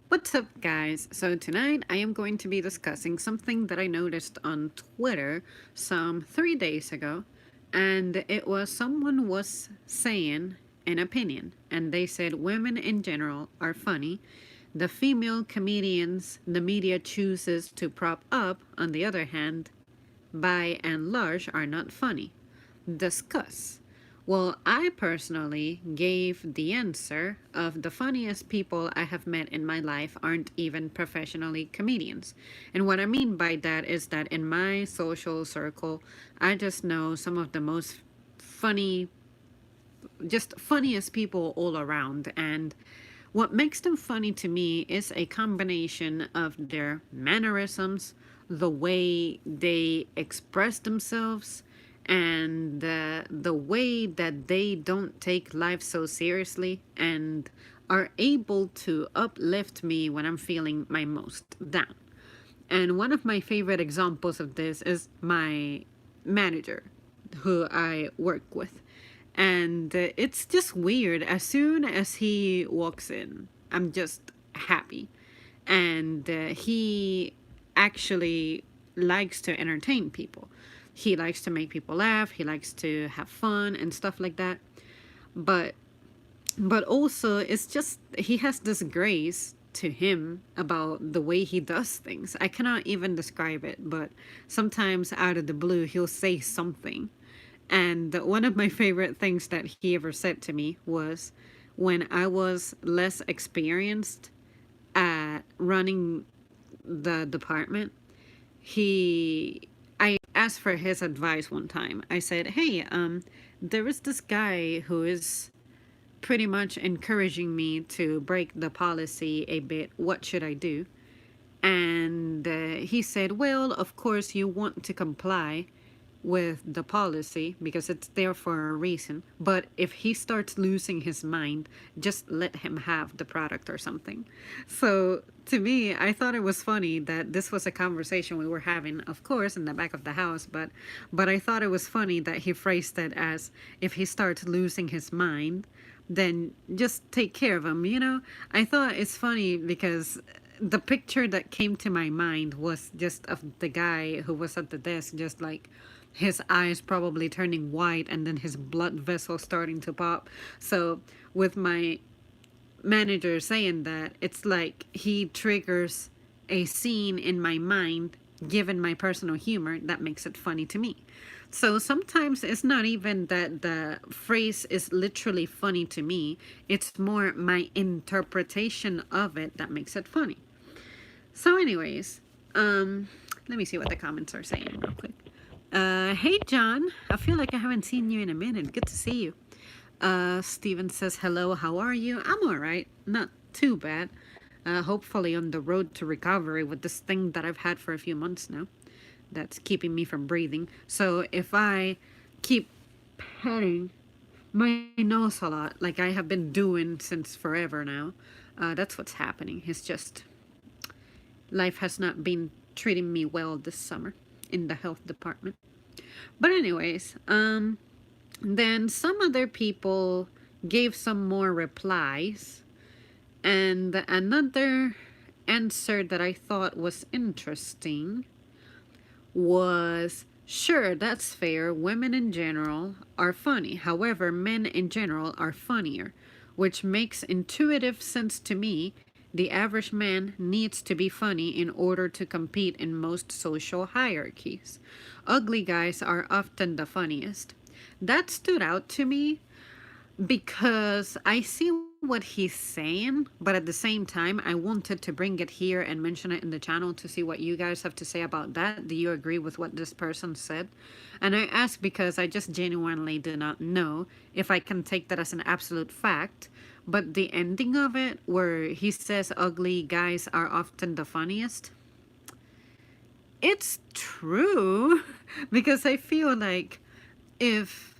What's up, guys? So, tonight I am going to be discussing something that I noticed on Twitter some 3 days ago. And it was someone was saying an opinion, and they said women in general are funny. The female comedians the media chooses to prop up, on the other hand, by and large, are not funny. Discuss. Well, I personally gave the answer of the funniest people I have met in my life aren't even professionally comedians. And what I mean by that is that in my social circle, I just know some of the most funny, just funniest people all around. And what makes them funny to me is a combination of their mannerisms, the way they express themselves, and the way that they don't take life so seriously and are able to uplift me when I'm feeling my most down. And one of my favorite examples of this is my manager, who I work with. And it's just weird. As soon as he walks in, I'm just happy. And he actually likes to entertain people. He likes to make people laugh. He likes to have fun and stuff like that. But also it's just he has this grace to him about the way he does things. I cannot even describe it, but sometimes out of the blue he'll say something. And one of my favorite things that he ever said to me was when I was less experienced at running the department, he I asked for his advice one time. I said, "Hey, there is this guy who is pretty much encouraging me to break the policy a bit. What should I do?" And he said, "Well, of course, you want to comply with the policy because it's there for a reason. But if he starts losing his mind, just let him have the product or something." So to me, I thought it was funny that this was a conversation we were having, of course, in the back of the house. But I thought it was funny that he phrased it as if he starts losing his mind, then just take care of him. I thought it's funny because the picture that came to my mind was just of the guy who was at the desk, just like his eyes probably turning white and then his blood vessel starting to pop. So, with my manager saying that, it's like he triggers a scene in my mind, given my personal humor, that makes it funny to me. So sometimes it's not even that the phrase is literally funny to me, it's more my interpretation of it that makes it funny. So, anyways, let me see what the comments are saying real quick. Hey John, I feel like I haven't seen you in a minute. Good to see you. Steven says hello. How are you? I'm all right. Not too bad. Hopefully on the road to recovery with this thing that I've had for a few months now. That's keeping me from breathing. So if I keep petting my nose a lot, like I have been doing since forever now, that's what's happening. It's just life has not been treating me well this summer in the health department. But anyways, then some other people gave some more replies, and another answer that I thought was interesting was, sure, that's fair. Women in general are funny. However, men in general are funnier, which makes intuitive sense to me. The average man needs to be funny in order to compete in most social hierarchies. Ugly guys are often the funniest. That stood out to me because I see what he's saying, but at the same time, I wanted to bring it here and mention it in the channel to see what you guys have to say about that. Do you agree with what this person said? And I ask because I just genuinely do not know if I can take that as an absolute fact. But the ending of it, where he says ugly guys are often the funniest, it's true. Because I feel like if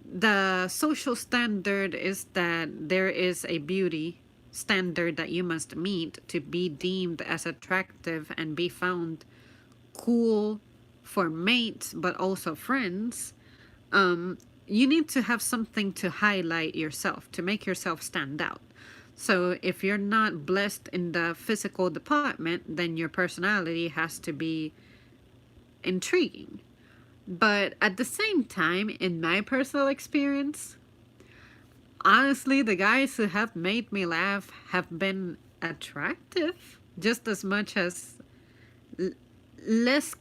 the social standard is that there is a beauty standard that you must meet to be deemed as attractive and be found cool for mates but also friends, you need to have something to highlight yourself, to make yourself stand out. So if you're not blessed in the physical department, then your personality has to be intriguing. But at the same time, in my personal experience, honestly, the guys who have made me laugh have been attractive just as much as l- less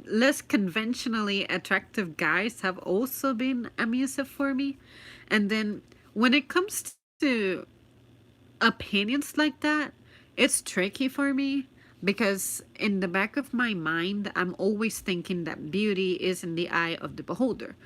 less conventionally attractive guys have also been abusive for me. And then when it comes to opinions like that, it's tricky for me because in the back of my mind, I'm always thinking that beauty is in the eye of the beholder.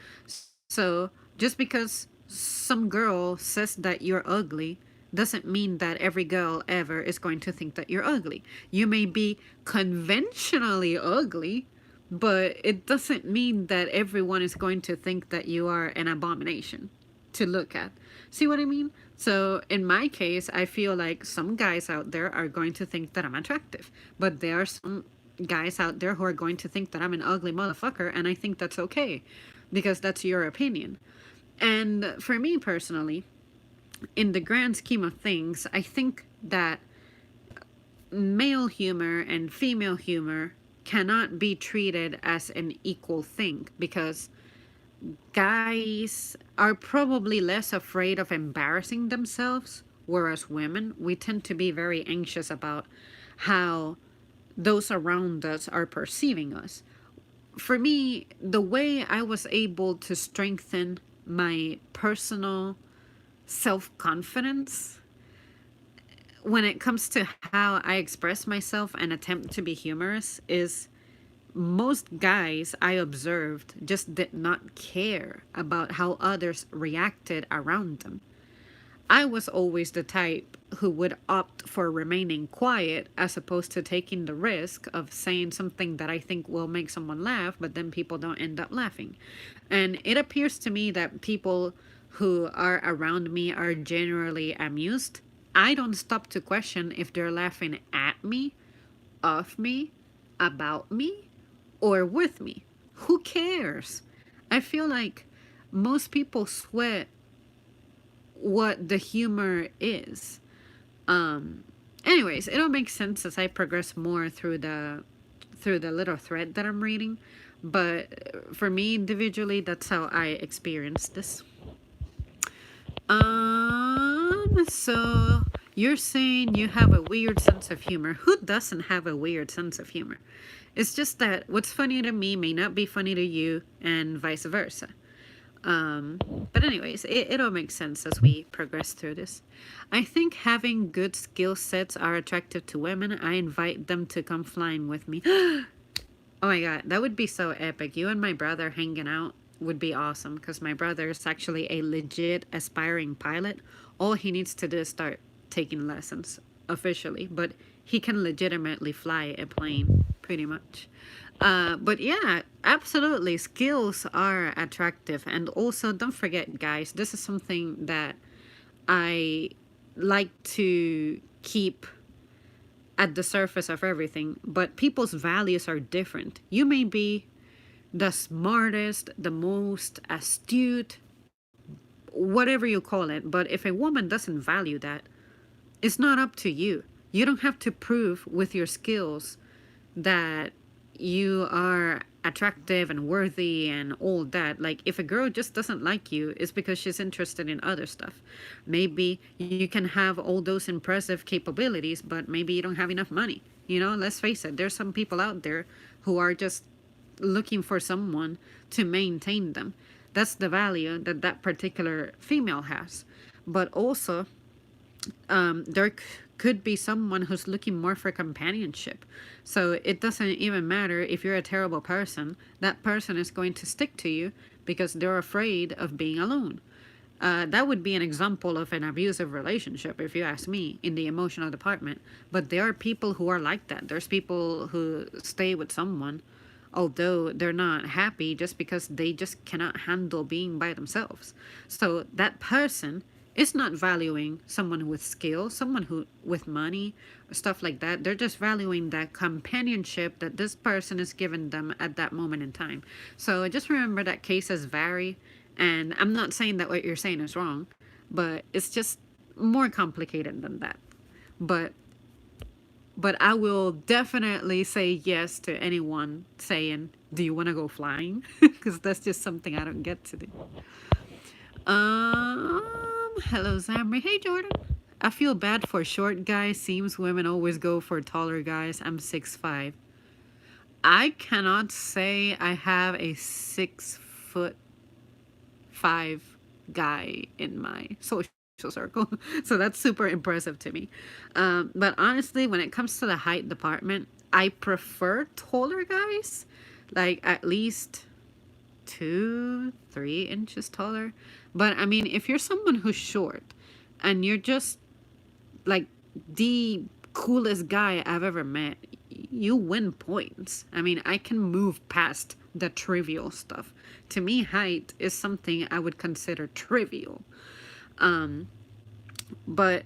So just because some girl says that you're ugly doesn't mean that every girl ever is going to think that you're ugly. You may be conventionally ugly, but it doesn't mean that everyone is going to think that you are an abomination to look at. See what I mean? So in my case, I feel like some guys out there are going to think that I'm attractive, but there are some guys out there who are going to think that I'm an ugly motherfucker, and I think that's okay because that's your opinion. And for me personally, in the grand scheme of things, I think that male humor and female humor cannot be treated as an equal thing because guys are probably less afraid of embarrassing themselves, whereas women, we tend to be very anxious about how those around us are perceiving us. For me, the way I was able to strengthen my personal self confidence when it comes to how I express myself and attempt to be humorous is most guys I observed just did not care about how others reacted around them. I was always the type who would opt for remaining quiet as opposed to taking the risk of saying something that I think will make someone laugh, but then people don't end up laughing. And it appears to me that people who are around me are generally amused. I don't stop to question if they're laughing at me, of me, about me, or with me. Who cares? I feel like most people sweat what the humor is. Um Anyways, it'll make sense as I progress more through the little thread that I'm reading. But for me individually, that's how I experience this. So you're saying you have a weird sense of humor. Who doesn't have a weird sense of humor? It's just that what's funny to me may not be funny to you, and vice versa. Um, but anyways, it'll make sense as we progress through this. I think having good skill sets are attractive to women. I invite them to come flying with me. Oh my god, that would be so epic. You and my brother hanging out would be awesome because my brother is actually a legit aspiring pilot. All he needs to do is start taking lessons officially, but he can legitimately fly a plane pretty much. But yeah, absolutely. Skills are attractive. And also, don't forget, guys, this is something that I like to keep at the surface of everything, but people's values are different. You may be the smartest, the most astute, whatever you call it, but if a woman doesn't value that, it's not up to you. You don't have to prove with your skills that you are attractive and worthy and all that. Like, if a girl just doesn't like you, it's because she's interested in other stuff. Maybe you can have all those impressive capabilities, but maybe you don't have enough money. You know, let's face it, there's some people out there who are just looking for someone to maintain them. That's the value that that particular female has. But also, there could be someone who's looking more for companionship. So it doesn't even matter if you're a terrible person, that person is going to stick to you because they're afraid of being alone. That would be an example of an abusive relationship, if you ask me, in the emotional department. But there are people who are like that. There's people who stay with someone, although they're not happy, just because they just cannot handle being by themselves. So that person is not valuing someone with skill, someone who with money, stuff like that. They're just valuing that companionship that this person is giving them at that moment in time. So just remember that cases vary, and I'm not saying that what you're saying is wrong, but it's just more complicated than that. But I will definitely say yes to anyone saying, "Do you want to go flying?" Because that's just something I don't get to do. Hello, Zamri. Hey, Jordan. I feel bad for short guys. Seems women always go for taller guys. I'm 6'5". I cannot say I have a 6'5" guy in my social circle. So that's super impressive to me. But honestly, when it comes to the height department, I prefer taller guys, like at least 2, 3 inches taller. But I mean, if you're someone who's short and you're just like the coolest guy I've ever met, you win points. I mean, I can move past the trivial stuff. To me, height is something I would consider trivial. Um, but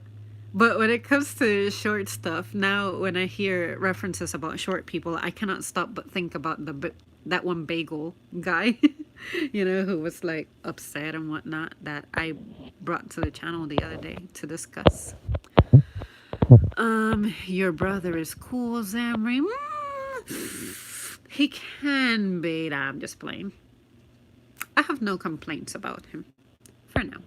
when it comes to short stuff, now when I hear references about short people, I cannot stop but think about that one bagel guy, who was like upset and whatnot that I brought to the channel the other day to discuss. Your brother is cool, Zamri. He can be. Nah, I'm just playing. I have no complaints about him. For now.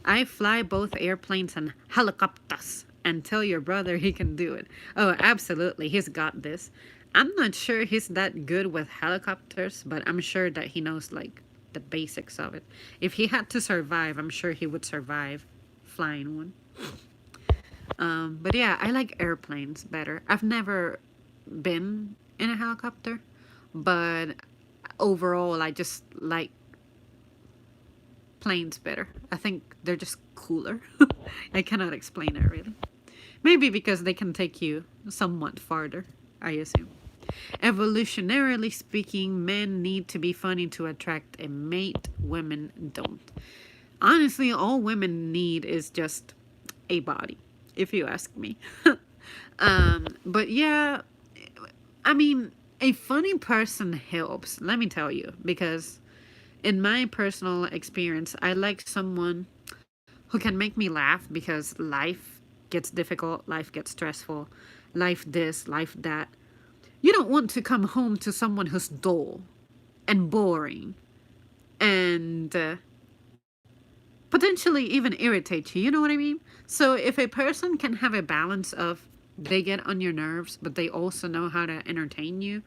I fly both airplanes and helicopters and tell your brother he can do it. Oh, absolutely. He's got this. I'm not sure he's that good with helicopters, but I'm sure that he knows like the basics of it. If he had to survive, I'm sure he would survive flying one. But yeah, I like airplanes better. I've never been in a helicopter, but overall, I just like planes better. I think they're just cooler. I cannot explain it really. Maybe because they can take you somewhat farther, I assume. Evolutionarily speaking, men need to be funny to attract a mate, women don't. Honestly, all women need is just a body, if you ask me. But yeah, I mean, a funny person helps, let me tell you, because in my personal experience, I like someone who can make me laugh because life gets difficult, life gets stressful, life this, life that. You don't want to come home to someone who's dull and boring and potentially even irritate you. You know what I mean? So if a person can have a balance of they get on your nerves, but they also know how to entertain you,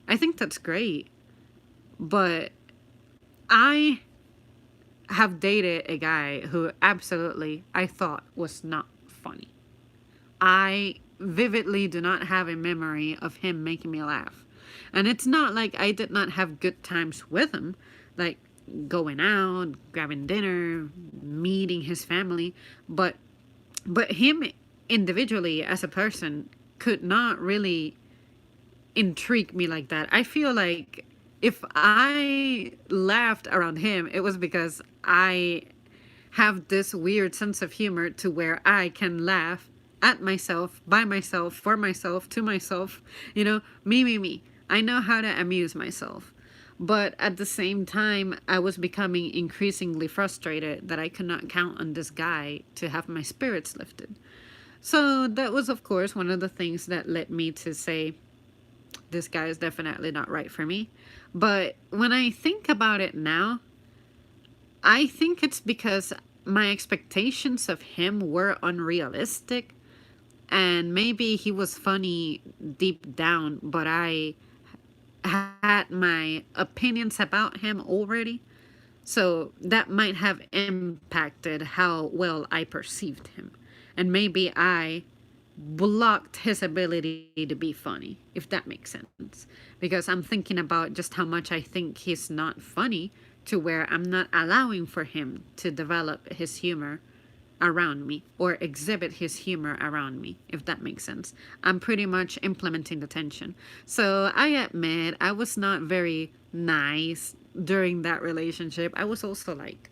I think that's great. But I have dated a guy who absolutely I thought was not funny. I vividly do not have a memory of him making me laugh. And it's not like I did not have good times with him, like going out, grabbing dinner, meeting his family, but him individually as a person could not really intrigue me like that. I feel like if I laughed around him, it was because I have this weird sense of humor to where I can laugh at myself, by myself, for myself, to myself, me. I know how to amuse myself. But at the same time, I was becoming increasingly frustrated that I could not count on this guy to have my spirits lifted. So that was, of course, one of the things that led me to say, this guy is definitely not right for me. But when I think about it now, I think it's because my expectations of him were unrealistic. And maybe he was funny deep down, but I had my opinions about him already. So that might have impacted how well I perceived him. And maybe I blocked his ability to be funny, if that makes sense. Because I'm thinking about just how much I think he's not funny to where I'm not allowing for him to develop his humor around me or exhibit his humor around me, if that makes sense. I'm pretty much implementing the tension. So I admit I was not very nice during that relationship. I was also like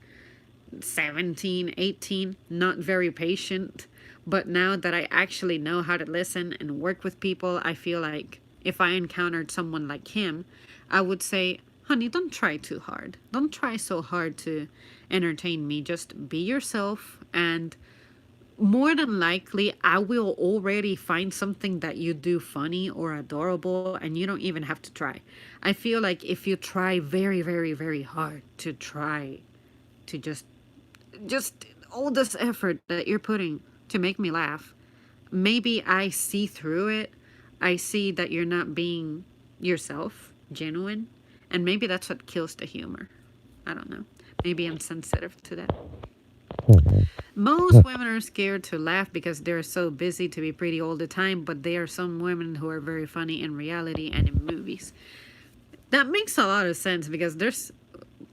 17, 18, not very patient. But now that I actually know how to listen and work with people, I feel like if I encountered someone like him, I would say, honey, don't try too hard. Don't try so hard to entertain me. Just be yourself and more than likely I will already find something that you do funny or adorable and you don't even have to try. I feel like if you try very, very, very hard to try to just all this effort that you're putting to make me laugh, maybe I see through it. I see that you're not being yourself, genuine, and maybe that's what kills the humor. I don't know. Maybe I'm sensitive to that. Most women are scared to laugh because they're so busy to be pretty all the time, but there are some women who are very funny in reality and in movies. That makes a lot of sense because there's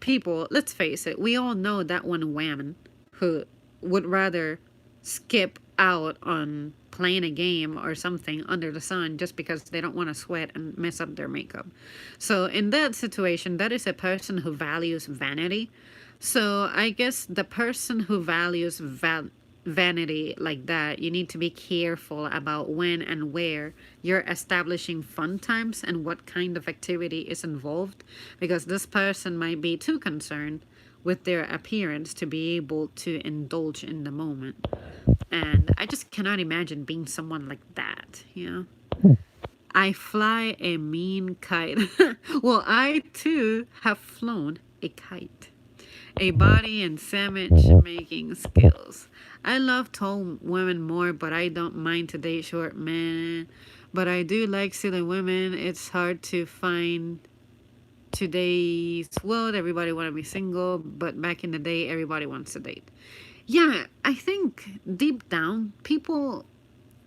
people, let's face it, we all know that one woman who would rather skip out on playing a game or something under the sun just because they don't want to sweat and mess up their makeup. So, in that situation, that is a person who values vanity. So, I guess the person who values vanity like that, you need to be careful about when and where you're establishing fun times and what kind of activity is involved because this person might be too concerned with their appearance to be able to indulge in the moment. And I just cannot imagine being someone like that, you know? I fly a mean kite. Well, I too have flown a kite. A body and sandwich making skills. I love tall women more, but I don't mind to date short men. But I do like silly women. It's hard to find today's world. Everybody want to be single, but back in the day, everybody wants to date. Yeah, I think deep down, people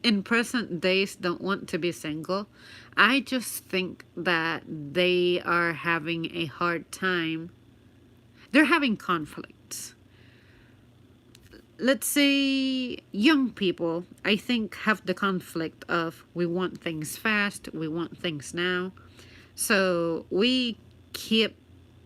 in present days don't want to be single. I just think that they are having a hard time. They're having conflicts. Let's say young people, I think, have the conflict of we want things fast, we want things now. So keep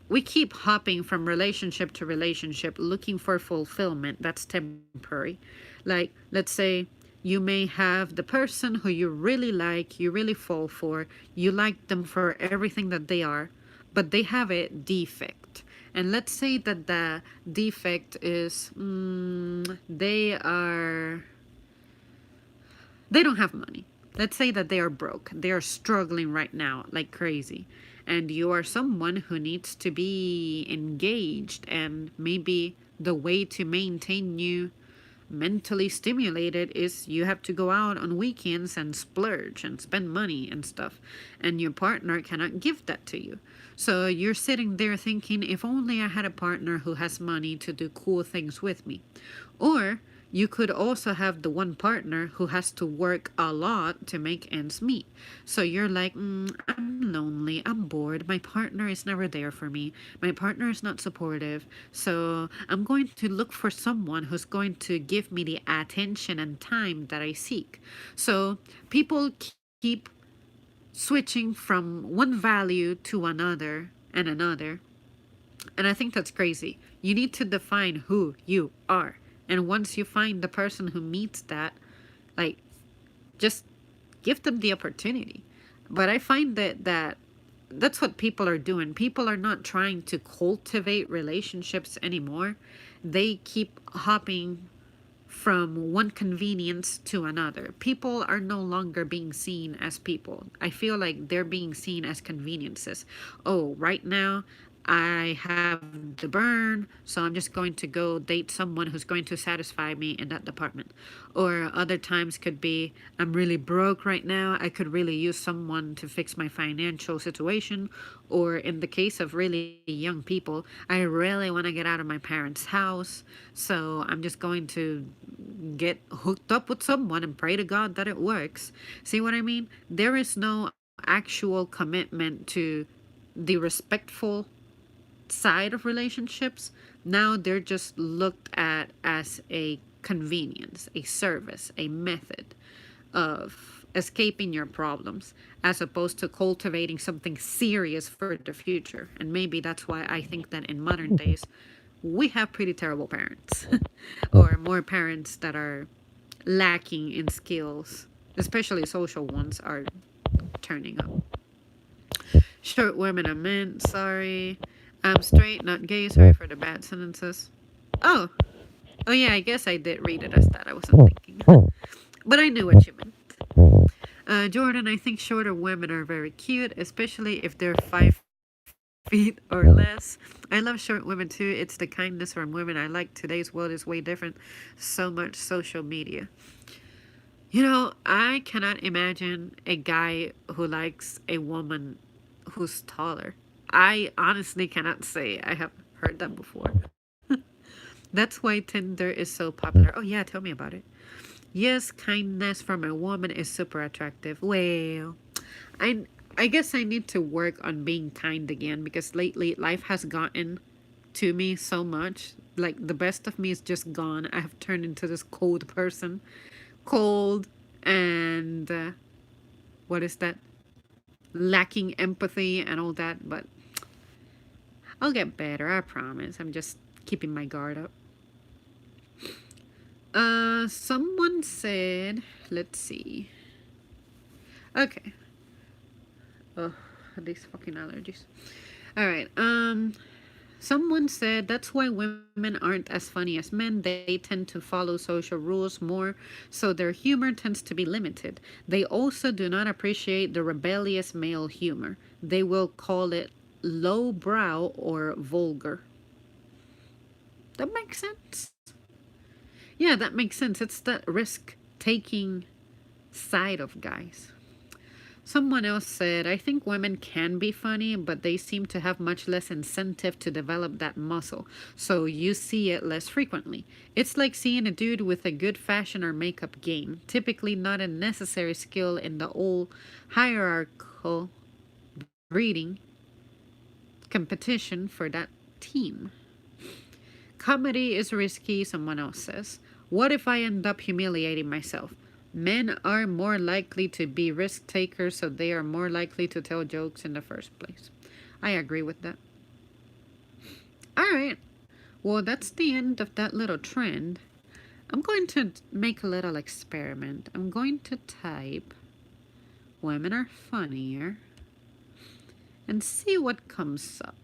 we keep hopping from relationship to relationship looking for fulfillment that's temporary. Like, let's say you may have the person who you really like, you really fall for, you like them for everything that they are, but they have a defect. And let's say that the defect is they don't have money. Let's say that they are broke. They are struggling right now like crazy. And you are someone who needs to be engaged, and maybe the way to maintain you mentally stimulated is you have to go out on weekends and splurge and spend money and stuff, and your partner cannot give that to you. So you're sitting there thinking, if only I had a partner who has money to do cool things with me. Or you could also have the one partner who has to work a lot to make ends meet. So you're like, I'm lonely, I'm bored, my partner is never there for me, my partner is not supportive. So I'm going to look for someone who's going to give me the attention and time that I seek. So people keep switching from one value to another and another. And I think that's crazy. You need to define who you are. And once you find the person who meets that, like, just give them the opportunity. But I find that that's what people are doing. People are not trying to cultivate relationships anymore. They keep hopping from one convenience to another. People are no longer being seen as people. I feel like they're being seen as conveniences. Oh, right now I have the burn, so I'm just going to go date someone who's going to satisfy me in that department. Or other times could be, I'm really broke right now. I could really use someone to fix my financial situation. Or in the case of really young people, I really want to get out of my parents' house. So I'm just going to get hooked up with someone and pray to God that it works. See what I mean? There is no actual commitment to the respectful side of relationships. Now they're just looked at as a convenience, a service, a method of escaping your problems as opposed to cultivating something serious for the future. And maybe that's why I think that in modern days we have pretty terrible parents or more parents that are lacking in skills, especially social ones, are turning up. Short women are men, sorry. I'm straight, not gay. Sorry for the bad sentences. Oh, Oh yeah, I guess I did read it as that. I wasn't thinking. But I knew what you meant. Jordan, I think shorter women are very cute, especially if they're 5 feet or less. I love short women too. It's the kindness from women I like. Today's world is way different. So much social media. I cannot imagine a guy who likes a woman who's taller. I honestly cannot say I have heard that before. That's why Tinder is so popular. Oh, yeah, tell me about it. Yes, kindness from a woman is super attractive. Well, I I guess I need to work on being kind again because lately life has gotten to me so much. Like the best of me is just gone. I have turned into this cold person. Cold and what is that? Lacking empathy and all that, but I'll get better, I promise. I'm just keeping my guard up. Someone said, let's see. Okay. Oh, these fucking allergies. All right. Someone said that's why women aren't as funny as men. They tend to follow social rules more, so their humor tends to be limited. They also do not appreciate the rebellious male humor. They will call it lowbrow or vulgar. That makes sense. Yeah, that makes sense. It's that risk taking side of guys. Someone else said, I think women can be funny, but they seem to have much less incentive to develop that muscle, so you see it less frequently. It's like seeing a dude with a good fashion or makeup game, typically not a necessary skill in the old hierarchical breeding competition for that team. Comedy is risky, someone else says. What if I end up humiliating myself? Men are more likely to be risk takers, so they are more likely to tell jokes in the first place. I agree with that. Alright, well, that's the end of that little trend. I'm going to make a little experiment. I'm going to type women are funnier and see what comes up.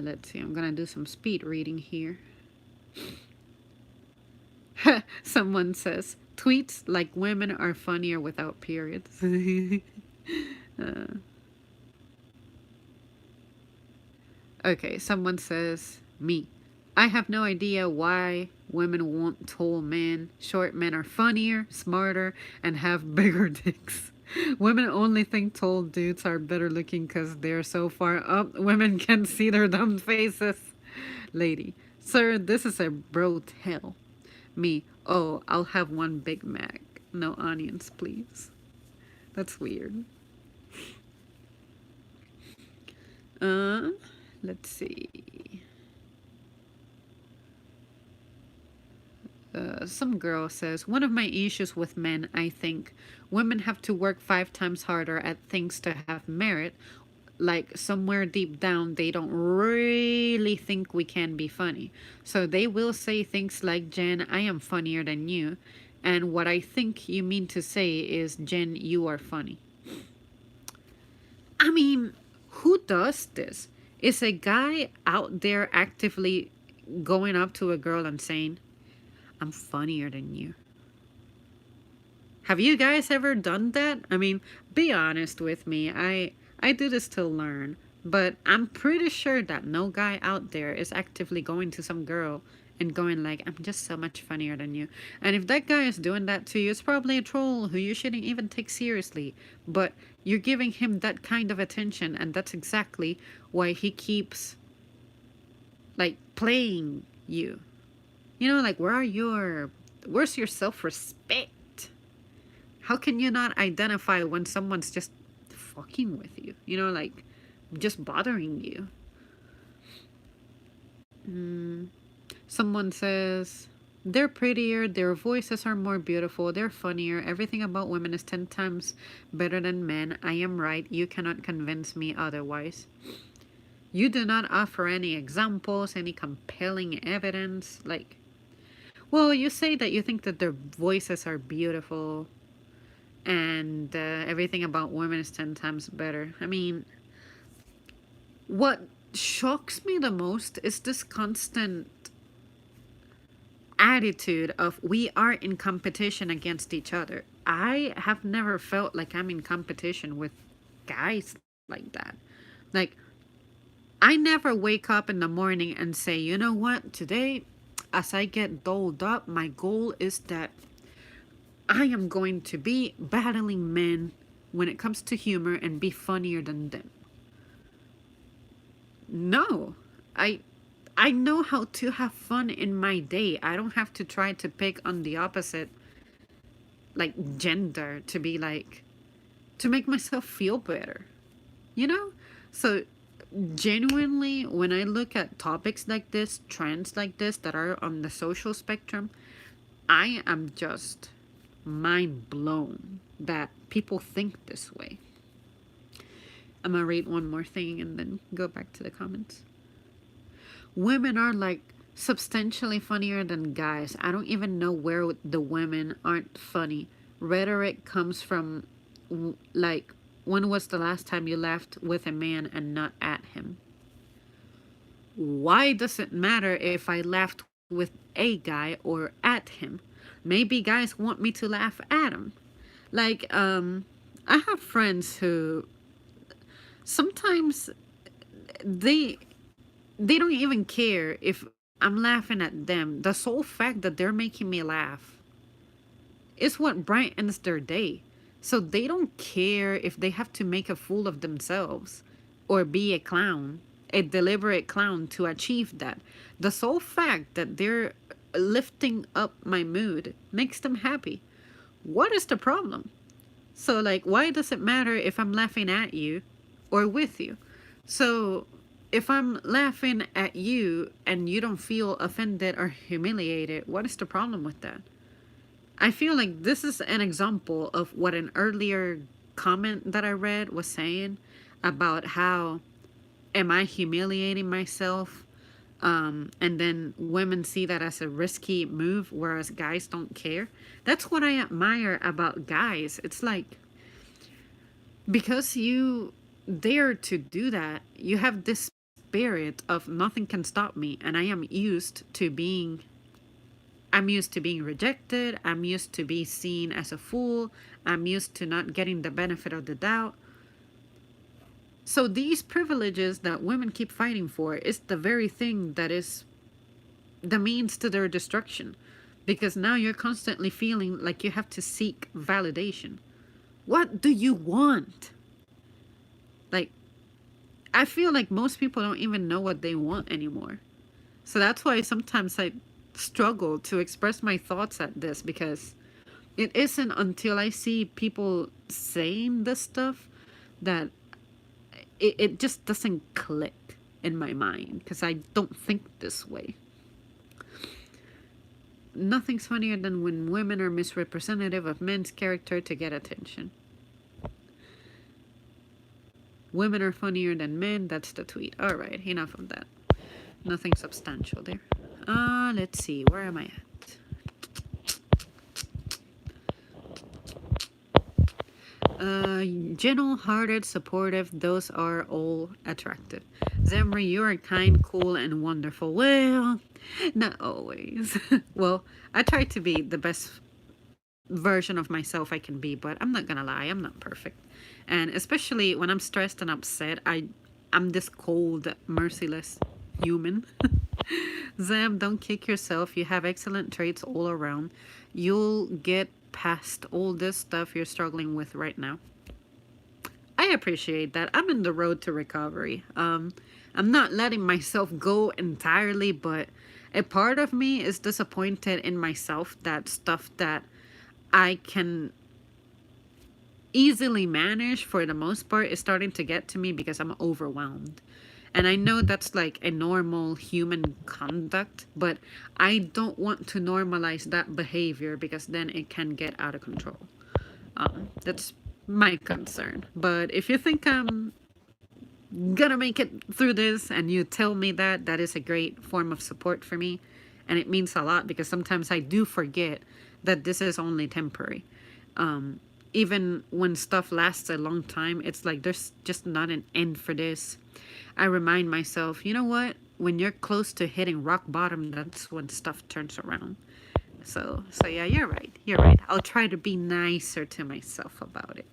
Let's see, I'm gonna do some speed reading here. Someone says, tweets like women are funnier without periods. uh, okay, someone says, me. I have no idea why women want tall men. Short men are funnier, smarter, and have bigger dicks. Women only think tall dudes are better looking because they're so far up, women can see their dumb faces. Lady, sir, this is a bro tale. Me, oh, I'll have one Big Mac. No onions, please. That's weird. Uh, let's see. Some girl says, one of my issues with men, I think, women have to work 5 times harder at things to have merit. Like somewhere deep down, they don't really think we can be funny. So they will say things like, Jen, I am funnier than you. And what I think you mean to say is, Jen, you are funny. I mean, who does this? Is a guy out there actively going up to a girl and saying, I'm funnier than you? Have you guys ever done that? I mean, be honest with me. I do this to learn, but I'm pretty sure that no guy out there is actively going to some girl and going like, I'm just so much funnier than you. And if that guy is doing that to you, it's probably a troll who you shouldn't even take seriously. But you're giving him that kind of attention, and that's exactly why he keeps like playing you. Like where's your self-respect? How can you not identify when someone's just fucking with you? Like just bothering you. Mm. Someone says they're prettier, their voices are more beautiful, they're funnier, everything about women is 10 times better than men. I am right. You cannot convince me otherwise. You do not offer any examples, any compelling evidence. Like, well, you say that you think that their voices are beautiful and everything about women is 10 times better. I mean, what shocks me the most is this constant attitude of we are in competition against each other. I have never felt like I'm in competition with guys like that. Like, I never wake up in the morning and say, you know what, today, as I get doled up, my goal is that I am going to be battling men when it comes to humor and be funnier than them. No, I I know how to have fun in my day. I don't have to try to pick on the opposite like gender to be like to make myself feel better. You know? So genuinely when I look at topics like this, trends like this that are on the social spectrum, I am just mind blown that people think this way. I'm gonna read one more thing and then go back to the comments. Women are like substantially funnier than guys. I don't even know where the women aren't funny. Rhetoric comes from like, when was the last time you laughed with a man and not at him? Why does it matter if I laughed with a guy or at him? Maybe guys want me to laugh at him. Like, I have friends who sometimes they they don't even care if I'm laughing at them. The sole fact that they're making me laugh is what brightens their day. So they don't care if they have to make a fool of themselves or be a clown, a deliberate clown to achieve that. The sole fact that they're lifting up my mood makes them happy. What is the problem? So, like, why does it matter if I'm laughing at you or with you? So, if I'm laughing at you and you don't feel offended or humiliated, what is the problem with that? I feel like this is an example of what an earlier comment that I read was saying about how am I humiliating myself? And then women see that as a risky move, whereas guys don't care. That's what I admire about guys. It's like, because you dare to do that, you have this spirit of nothing can stop me, and I'm used to being rejected. I'm used to be seen as a fool. I'm used to not getting the benefit of the doubt. So these privileges that women keep fighting for is the very thing that is the means to their destruction. Because now you're constantly feeling like you have to seek validation. What do you want? Like, I feel like most people don't even know what they want anymore. So that's why sometimes I struggle to express my thoughts at this, because it isn't until I see people saying this stuff that it just doesn't click in my mind, because I don't think this way. Nothing's funnier than when women are misrepresentative of men's character to get attention. Women are funnier than men. That's the tweet. All right, enough of that. Nothing substantial there. Let's see. Where am I at? Gentle-hearted, supportive, those are all attractive. Zemri, you are kind, cool, and wonderful. Well, not always. Well, I try to be the best version of myself I can be, but I'm not gonna lie, I'm not perfect. And especially when I'm stressed and upset, I'm this cold, merciless human. Zam, don't kick yourself. You have excellent traits all around. You'll get past all this stuff you're struggling with right now. I appreciate that. I'm in the road to recovery. I'm not letting myself go entirely, but a part of me is disappointed in myself that stuff that I can easily manage for the most part is starting to get to me because I'm overwhelmed. And I know that's like a normal human conduct, but I don't want to normalize that behavior because then it can get out of control. That's my concern. But if you think I'm gonna make it through this and you tell me that, that is a great form of support for me. And it means a lot because sometimes I do forget that this is only temporary. Even when stuff lasts a long time, it's like there's just not an end for this. I remind myself, you know what? When you're close to hitting rock bottom, that's when stuff turns around. So yeah, you're right. You're right. I'll try to be nicer to myself about it.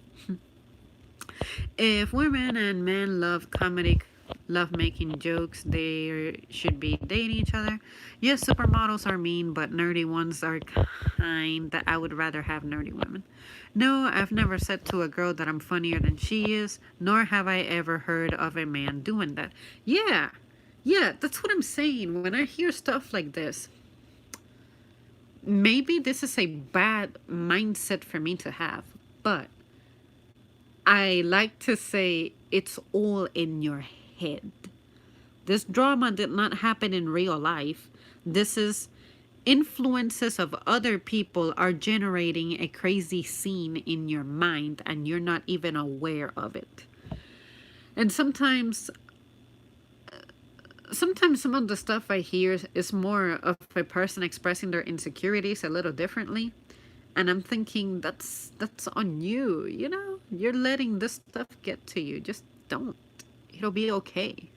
If women and men love comedy, love making jokes, they should be dating each other. Yes, supermodels are mean, but nerdy ones are kind. That I would rather have nerdy women. No, I've never said to a girl that I'm funnier than she is, nor have I ever heard of a man doing that. Yeah, yeah, that's what I'm saying. When I hear stuff like this, maybe this is a bad mindset for me to have, but I like to say it's all in your head. This drama did not happen in real life. This is influences of other people are generating a crazy scene in your mind and you're not even aware of it. And sometimes some of the stuff I hear is more of a person expressing their insecurities a little differently. And I'm thinking that's on you, you know? You're letting this stuff get to you. Just don't. It'll be okay.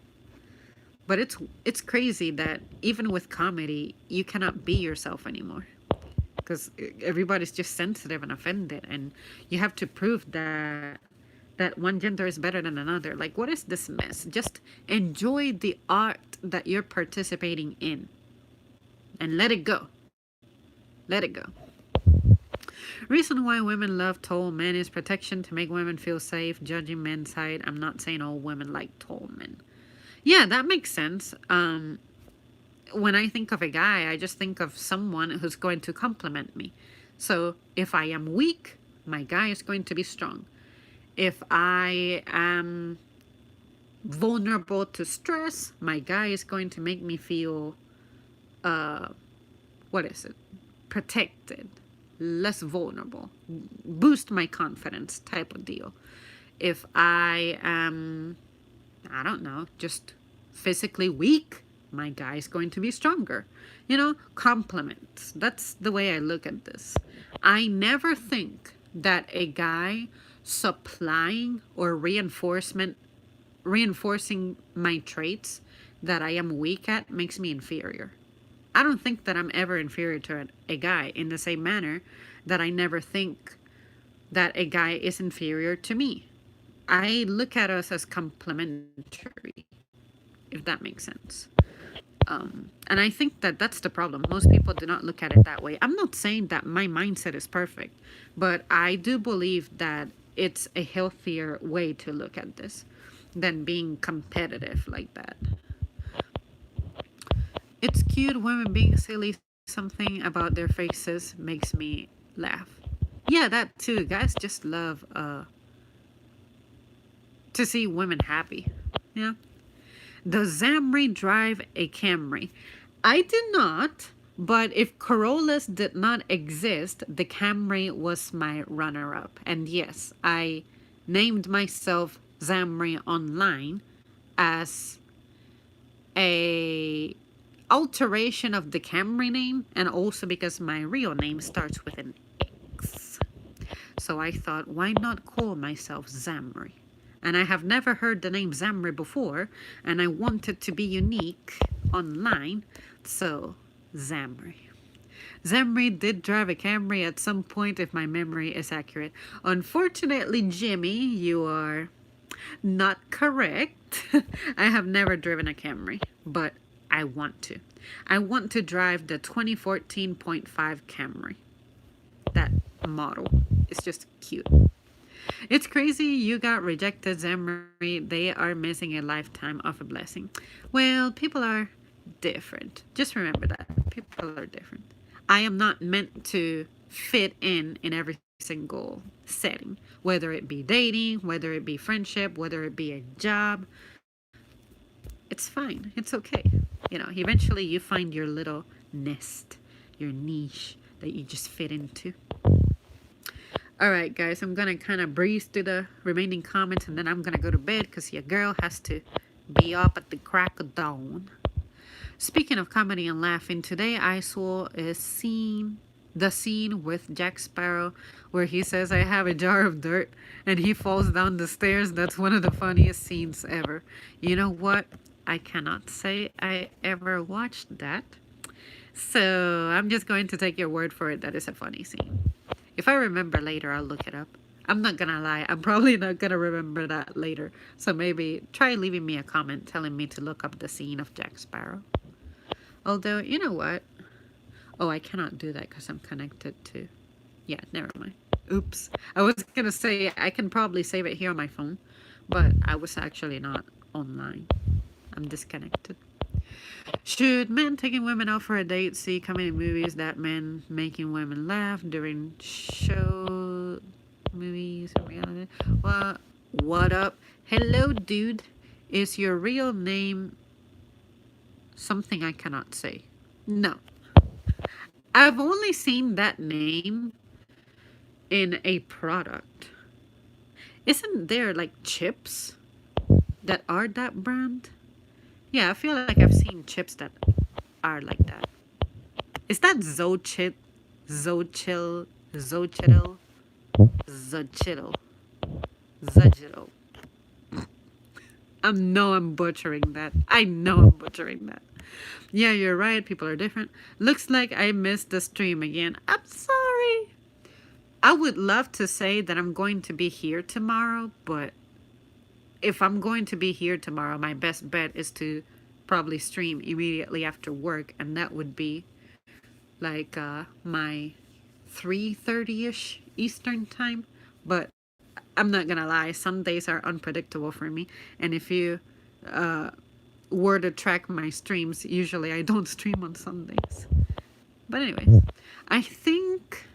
But it's crazy that even with comedy, you cannot be yourself anymore. Because everybody's just sensitive and offended, and you have to prove that one gender is better than another. Like, what is this mess? Just enjoy the art that you're participating in and let it go. Let it go. Reason why women love tall men is protection to make women feel safe. Judging men's height. I'm not saying all women like tall men. Yeah, that makes sense. When I think of a guy, I just think of someone who's going to compliment me. So if I am weak, my guy is going to be strong. If I am vulnerable to stress, my guy is going to make me feel, what is it? Protected, less vulnerable, boost my confidence type of deal. If I am, I don't know, just physically weak, my guy is going to be stronger. You know, compliments. That's the way I look at this. I never think that a guy supplying or reinforcing my traits that I am weak at makes me inferior. I don't think that I'm ever inferior to a guy in the same manner that I never think that a guy is inferior to me. I look at us as complementary, if that makes sense. And I think that that's the problem. Most people do not look at it that way. I'm not saying that my mindset is perfect, but I do believe that it's a healthier way to look at this than being competitive like that. It's cute women being silly. Something about their faces makes me laugh. Yeah, that too. Guys just love to see women happy. Yeah. Does Zamri drive a Camry? I do not, but if Corollas did not exist, the Camry was my runner-up. And yes, I named myself Zamri online as a alteration of the Camry name, and also because my real name starts with an X. So I thought, why not call myself Zamri? And I have never heard the name Zamri before, and I wanted to be unique online, so Zamri. Zamri did drive a Camry at some point, if my memory is accurate. Unfortunately, Jimmy, you are not correct. I have never driven a Camry, but I want to. I want to drive the 2014.5 Camry. That model is just cute. It's crazy you got rejected, Zamri. They are missing a lifetime of a blessing. Well, people are different. Just remember that. People are different. I am not meant to fit in every single setting, whether it be dating, whether it be friendship, whether it be a job. It's fine. It's okay. You know, eventually you find your little nest, your niche that you just fit into. Alright guys, I'm gonna kind of breeze through the remaining comments and then I'm gonna go to bed because your girl has to be up at the crack of dawn. Speaking of comedy and laughing, today I saw a scene The scene with Jack Sparrow where he says, I have a jar of dirt, and he falls down the stairs. That's one of the funniest scenes ever. You know what? I cannot say I ever watched that. So I'm just going to take your word for it that it's a funny scene. If I remember later, I'll look it up. I'm not gonna lie, I'm probably not gonna remember that later. So maybe try leaving me a comment telling me to look up the scene of Jack Sparrow. Although, you know what? Oh, I cannot do that because I'm connected to... Yeah, never mind. Oops. I was gonna say I can probably save it here on my phone, but I was actually not online. I'm disconnected. Should men taking women out for a date see comedy movies that men making women laugh during show movies or reality? What up? Hello, dude. Is your real name something I cannot say? No. I've only seen that name in a product. Isn't there like chips that are that brand? Yeah, I feel like I've seen chips that are like that. Is that Zochit? Zochil? Zochitl? Zochitl? Zochitl? I'm butchering that. I know I'm butchering that. Yeah, you're right. People are different. Looks like I missed the stream again. I'm sorry. I would love to say that I'm going to be here tomorrow, but if I'm going to be here tomorrow, my best bet is to probably stream immediately after work, and that would be like my 3:30ish Eastern time. But I'm not gonna lie, Sundays are unpredictable for me, and if you were to track my streams, usually I don't stream on Sundays. But anyway, I think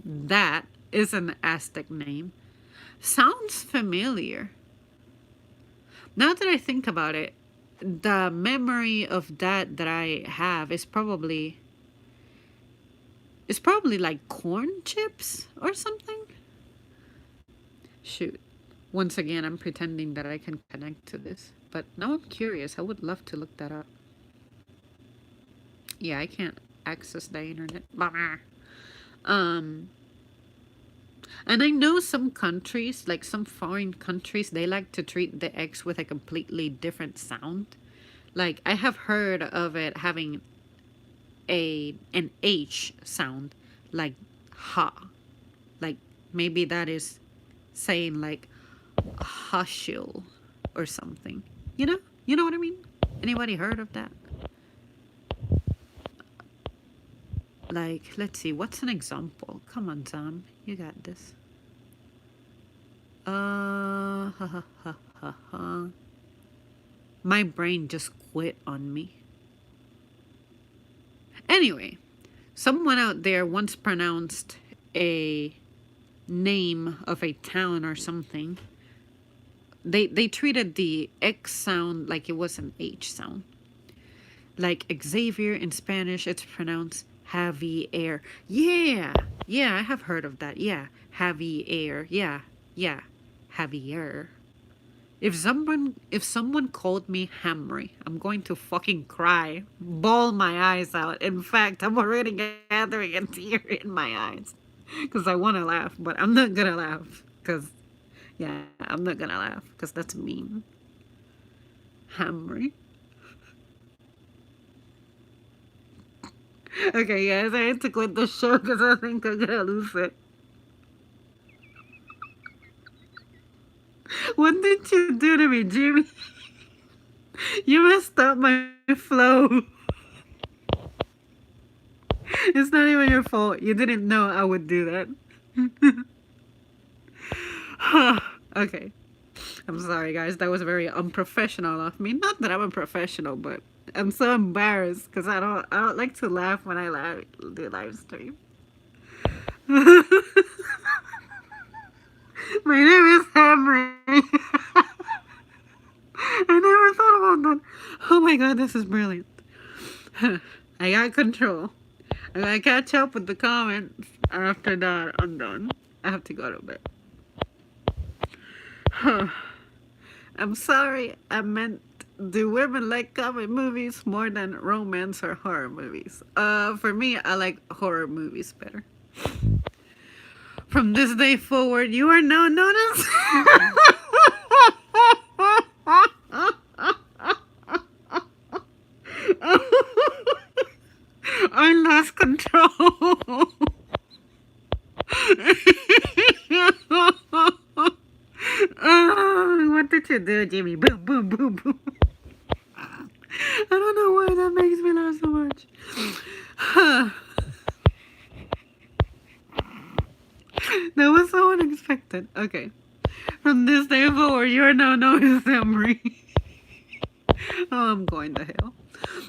that is an Aztec name. Sounds familiar. Now that I think about it, the memory of that I have is probably like corn chips or something. Shoot. Once again, I'm pretending that I can connect to this. But now I'm curious. I would love to look that up. Yeah, I can't access the internet. And I know some countries, like some foreign countries, they like to treat the X with a completely different sound. Like, I have heard of it having an H sound, like ha. Like, maybe that is saying like hushil or something. You know? You know what I mean? Anybody heard of that? Like, let's see, what's an example? Come on, Tom, you got this. Ha ha ha ha ha. My brain just quit on me. Anyway, someone out there once pronounced a name of a town or something. They treated the X sound like it was an H sound. Like Xavier in Spanish, it's pronounced Javier. Yeah, yeah, I have heard of that. Yeah, Javier. Yeah, yeah, Javier. If someone called me Hamry, I'm going to fucking cry, bawl my eyes out. In fact, I'm already gathering a tear in my eyes because I want to laugh, but I'm not gonna laugh because, yeah, I'm not gonna laugh because that's mean. Hamry. Okay, guys, I had to quit the show because I think I'm gonna lose it. What did you do to me, Jimmy? You messed up my flow. It's not even your fault. You didn't know I would do that. Okay. I'm sorry, guys. That was very unprofessional of me. Not that I'm a professional, but I'm so embarrassed because I don't like to laugh when I do live stream. My name is Henry. I never thought about that. Oh my god, this is brilliant. I got control. I gotta catch up with the comments. After that, I'm done. I have to go to bed. I'm sorry. I meant Do women like comedy movies more than romance or horror movies? For me, I like horror movies better. From this day forward, you are now known as. I lost control. What did you do, Jimmy? Boom, boom, boom, boom. I don't know why that makes me laugh so much. That was so unexpected. Okay. From this day forward, you are now known as Emery. Oh, I'm going to hell.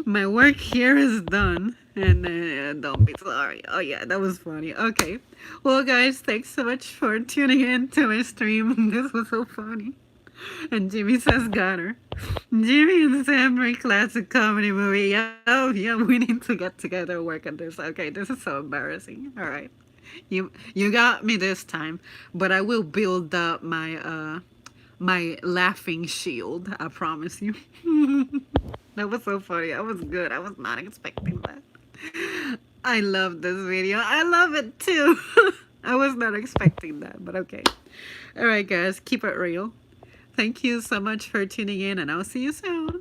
My work here is done. And don't be sorry. Oh, yeah, that was funny. Okay. Well, guys, thanks so much for tuning in to my stream. This was so funny. And Jimmy says, got her. Jimmy and Sam Ray classic comedy movie. Yeah, oh, yeah, we need to get together and work on this. Okay, this is so embarrassing. All right. You got me this time, but I will build up my laughing shield. I promise you. That was so funny. That was good. I was not expecting that. I love this video. I love it too. I was not expecting that, but okay. All right, guys, keep it real. Thank you so much for tuning in, and I'll see you soon.